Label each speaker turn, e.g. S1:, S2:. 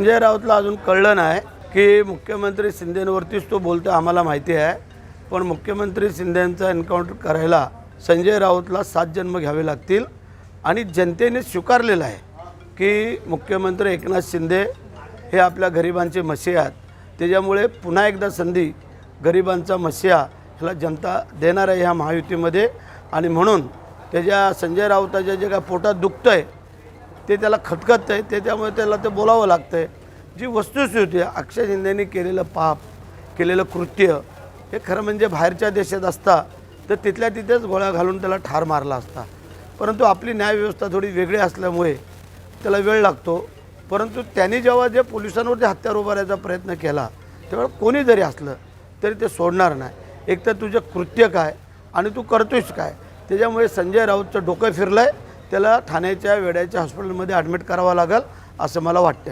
S1: संजय राऊतला अजून कळलं नाही की मुख्यमंत्री शिंदेंवरतीच तो बोलतो आम्हाला माहिती आहे, पण मुख्यमंत्री शिंदेंचा एन्काउंटर करायला संजय राऊतला 7 जन्म घ्यावे लागतील आणि जनतेने स्वीकारलेलं आहे की मुख्यमंत्री एकनाथ शिंदे हे आपल्या गरिबांचे मसीहा आहेत. त्याच्यामुळे पुन्हा एकदा संधी गरिबांचा मसीहा ह्याला जनता देणार आहे ह्या महायुतीमध्ये. आणि म्हणून त्याच्या संजय राऊताच्या जे काय पोटात दुखतं आहे ते त्याला खटकत आहे, ते त्यामुळे त्याला ते बोलावं लागतं आहे. जी वस्तुस्थिती आहे, अक्षय शिंदेंनी केलेलं पाप, केलेलं कृत्य हे खरं म्हणजे बाहेरच्या देशात असता तर तिथल्या तिथेच गोळ्या घालून त्याला ठार मारला असता. परंतु आपली न्यायव्यवस्था थोडी वेगळी असल्यामुळे त्याला वेळ लागतो. परंतु त्यांनी जेव्हा जे पोलिसांवरती हत्यार उभारायचा प्रयत्न केला तेव्हा कोणी जरी असलं तरी ते सोडणार नाही. एक तर तुझं कृत्य काय आणि तू करतोयस काय. त्याच्यामुळे संजय राऊतचं डोकं फिरलं आहे, त्याला ठाण्याच्या वेड्याच्या हॉस्पिटलमध्ये ॲडमिट करावं लागेल असं मला वाटतं आहे.